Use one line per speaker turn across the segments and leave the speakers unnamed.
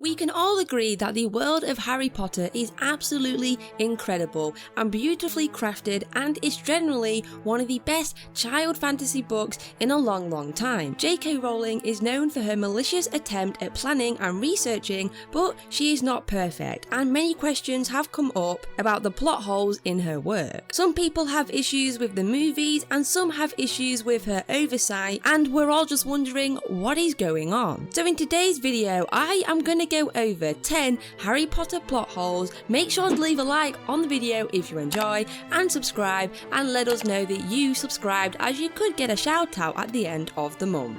We can all agree that the world of Harry Potter is absolutely incredible and beautifully crafted, and is generally one of the best child fantasy books in a long time. J.K. Rowling is known for her malicious attempt at planning and researching, but she is not perfect, and many questions have come up about the plot holes in her work. Some people have issues with the movies and some have issues with her oversight, and we're all just wondering what is going on. So in today's video, I am going to go over 10 Harry Potter plot holes. Make sure to leave a like on the video if you enjoy, and subscribe, and let us know that you subscribed, as you could get a shout out at the end of the month.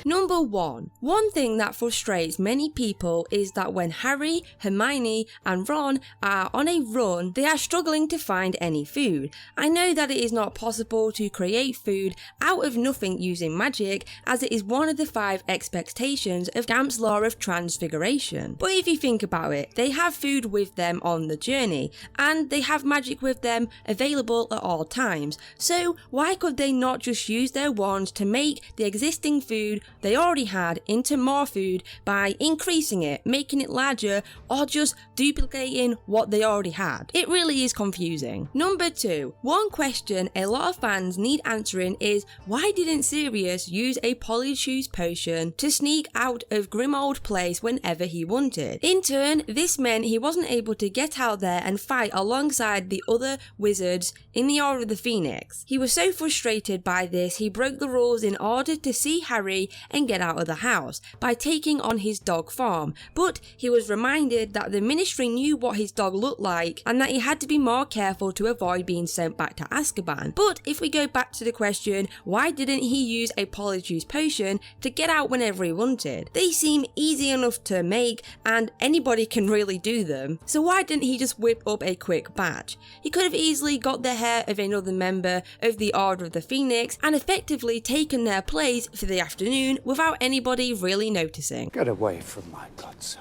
Number 1. One thing that frustrates many people is that when Harry, Hermione and Ron are on a run, they are struggling to find any food. I know that it is not possible to create food out of nothing using magic, as it is one of the 5 expectations of Gamp's Law of Transfiguration. But if you think about it, they have food with them on the journey, and they have magic with them available at all times. So why could they not just use their wands to make the existing food they already had into more food by increasing it, making it larger, or just duplicating what they already had? It really is confusing. Number 2. One question a lot of fans need answering is, why didn't Sirius use a Polyjuice potion to sneak out of Grimmauld Place whenever he wanted? In turn, this meant he wasn't able to get out there and fight alongside the other wizards in the Order of the Phoenix. He was so frustrated by this, he broke the rules in order to see Harry and get out of the house by taking on his dog form, but he was reminded that the Ministry knew what his dog looked like and that he had to be more careful to avoid being sent back to Azkaban. But if we go back to the question, why didn't he use a Polyjuice potion to get out whenever he wanted? They seem easy enough to make and anybody can really do them, so why didn't he just whip up a quick batch? He could have easily got the hair of another member of the Order of the Phoenix and effectively taken their place for the afternoon without anybody really noticing.
Get away from my godson.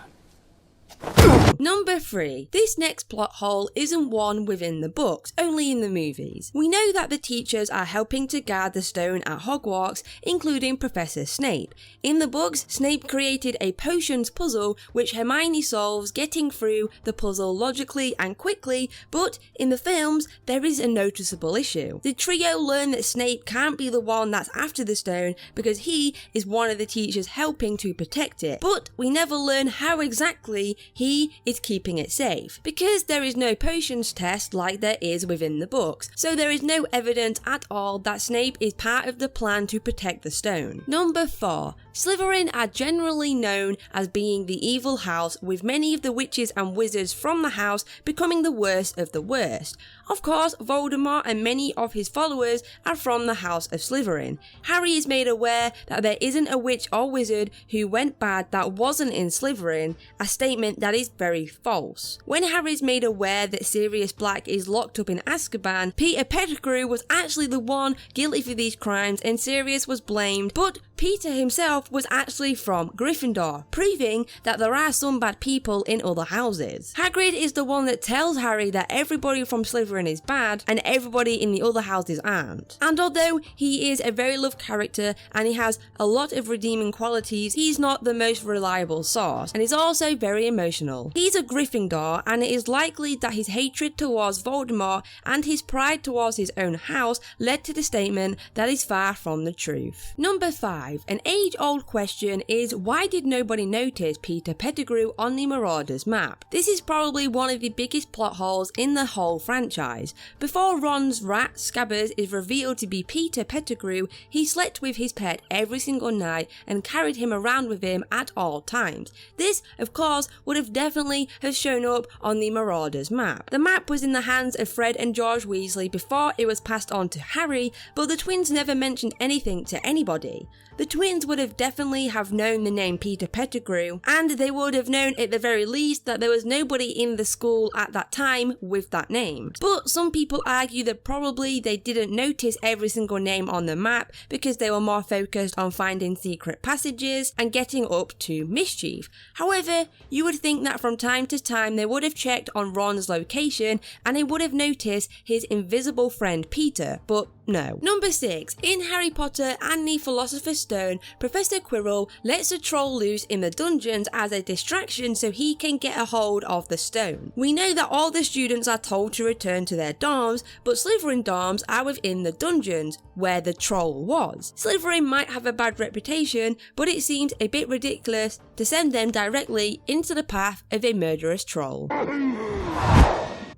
Number 3. This next plot hole isn't one within the books, only in the movies. We know that the teachers are helping to guard the stone at Hogwarts, including Professor Snape. In the books, Snape created a potions puzzle which Hermione solves, getting through the puzzle logically and quickly, but in the films, there is a noticeable issue. The trio learn that Snape can't be the one that's after the stone because he is one of the teachers helping to protect it, but we never learn how exactly he is keeping it safe, because there is no potions test like there is within the books, so there is no evidence at all that Snape is part of the plan to protect the stone. Number 4. Slytherin are generally known as being the evil house, with many of the witches and wizards from the house becoming the worst of the worst. Of course, Voldemort and many of his followers are from the House of Slytherin. Harry is made aware that there isn't a witch or wizard who went bad that wasn't in Slytherin, a statement that is very false. When Harry is made aware that Sirius Black is locked up in Azkaban, Peter Pettigrew was actually the one guilty for these crimes and Sirius was blamed, but Peter himself was actually from Gryffindor, proving that there are some bad people in other houses. Hagrid is the one that tells Harry that everybody from Slytherin is bad and everybody in the other houses aren't. And although he is a very loved character and he has a lot of redeeming qualities, he's not the most reliable source and is also very emotional. He's a Gryffindor, and it is likely that his hatred towards Voldemort and his pride towards his own house led to the statement that is far from the truth. Number 5. An age-old question is, why did nobody notice Peter Pettigrew on the Marauders map? This is probably one of the biggest plot holes in the whole franchise. Before Ron's rat Scabbers is revealed to be Peter Pettigrew, he slept with his pet every single night and carried him around with him at all times. This, of course, would have definitely have shown up on the Marauders map. The map was in the hands of Fred and George Weasley before it was passed on to Harry, but the twins never mentioned anything to anybody. The twins would have definitely have known the name Peter Pettigrew, and they would have known at the very least that there was nobody in the school at that time with that name. But some people argue that probably they didn't notice every single name on the map because they were more focused on finding secret passages and getting up to mischief. However, you would think that from time to time they would have checked on Ron's location and they would have noticed his invisible friend Peter, but No. Number 6. In Harry Potter and the Philosopher's Stone, Professor Quirrell lets the troll loose in the dungeons as a distraction so he can get a hold of the stone. We know that all the students are told to return to their dorms, but Slytherin dorms are within the dungeons, where the troll was. Slytherin might have a bad reputation, but it seems a bit ridiculous to send them directly into the path of a murderous troll.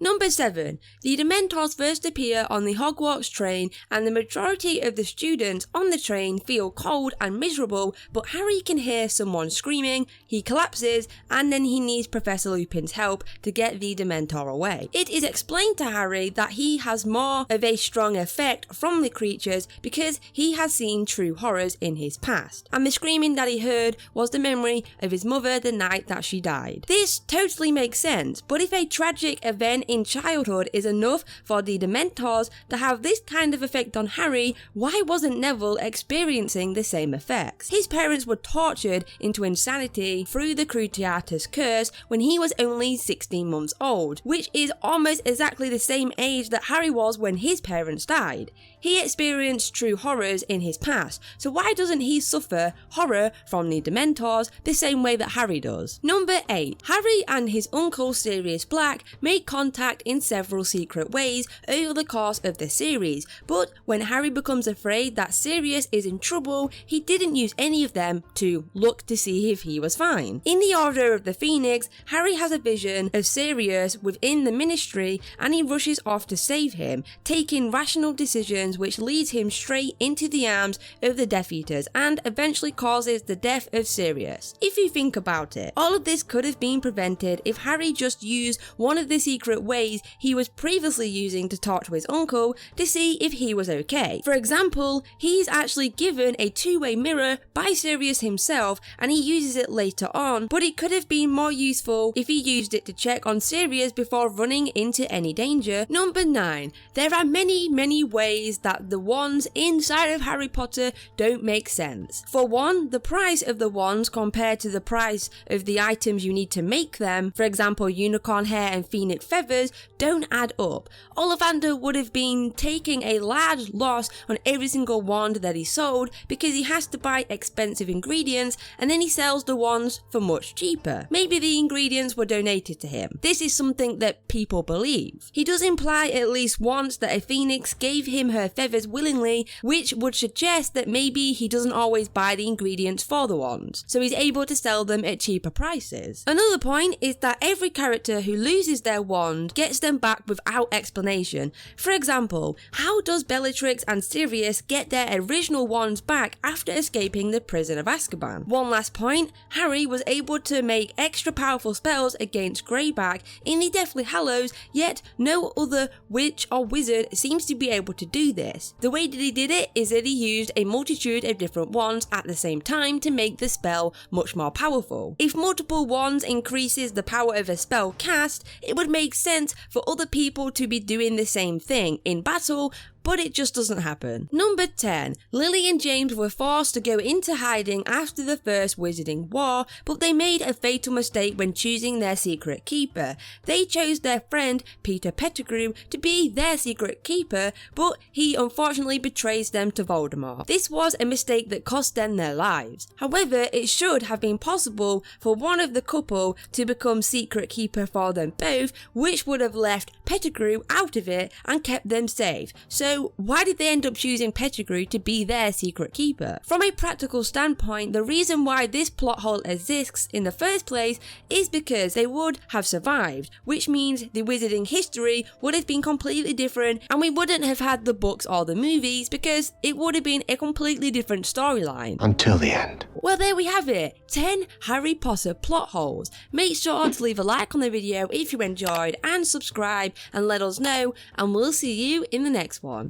Number 7. The Dementors first appear on the Hogwarts train and the majority of the students on the train feel cold and miserable, but Harry can hear someone screaming, he collapses, and then he needs Professor Lupin's help to get the Dementor away. It is explained to Harry that he has more of a strong effect from the creatures because he has seen true horrors in his past, and the screaming that he heard was the memory of his mother the night that she died. This totally makes sense, but if a tragic event in childhood is enough for the Dementors to have this kind of effect on Harry, why wasn't Neville experiencing the same effects? His parents were tortured into insanity through the Cruciatus curse when he was only 16 months old, which is almost exactly the same age that Harry was when his parents died. He experienced true horrors in his past, so why doesn't he suffer horror from the Dementors the same way that Harry does? Number 8. Harry and his uncle Sirius Black make contact in several secret ways over the course of the series, but when Harry becomes afraid that Sirius is in trouble, he didn't use any of them to look to see if he was fine. In the Order of the Phoenix, Harry has a vision of Sirius within the Ministry and he rushes off to save him, taking rational decisions which leads him straight into the arms of the Death Eaters and eventually causes the death of Sirius. If you think about it, all of this could have been prevented if Harry just used one of the secret ways he was previously using to talk to his uncle to see if he was okay. For example, he's actually given a two-way mirror by Sirius himself and he uses it later on, but it could have been more useful if he used it to check on Sirius before running into any danger. Number 9. There are many ways that the wands inside of Harry Potter don't make sense. For one, the price of the wands compared to the price of the items you need to make them, for example unicorn hair and phoenix feathers, don't add up. Ollivander would have been taking a large loss on every single wand that he sold because he has to buy expensive ingredients and then he sells the wands for much cheaper. Maybe the ingredients were donated to him. This is something that people believe. He does imply at least once that a phoenix gave him her feathers willingly, which would suggest that maybe he doesn't always buy the ingredients for the wands, so he's able to sell them at cheaper prices. Another point is that every character who loses their wand gets them back without explanation. For example, how does Bellatrix and Sirius get their original wands back after escaping the prison of Azkaban? One last point, Harry was able to make extra powerful spells against Greyback in the Deathly Hallows, yet no other witch or wizard seems to be able to do this. The way that he did it is that he used a multitude of different wands at the same time to make the spell much more powerful. If multiple wands increases the power of a spell cast, it would make sense for other people to be doing the same thing in battle, but it just doesn't happen. Number 10. Lily and James were forced to go into hiding after the First Wizarding War, but they made a fatal mistake when choosing their secret keeper. They chose their friend Peter Pettigrew to be their secret keeper, but he unfortunately betrays them to Voldemort. This was a mistake that cost them their lives. However, it should have been possible for one of the couple to become secret keeper for them both, which would have left Pettigrew out of it and kept them safe. So why did they end up choosing Pettigrew to be their secret keeper? From a practical standpoint, the reason why this plot hole exists in the first place is because they would have survived, which means the wizarding history would have been completely different and we wouldn't have had the books or the movies because it would have been a completely different storyline.
Until the end.
Well, there we have it, 10 Harry Potter plot holes. Make sure to leave a like on the video if you enjoyed and subscribe and let us know, and we'll see you in the next one.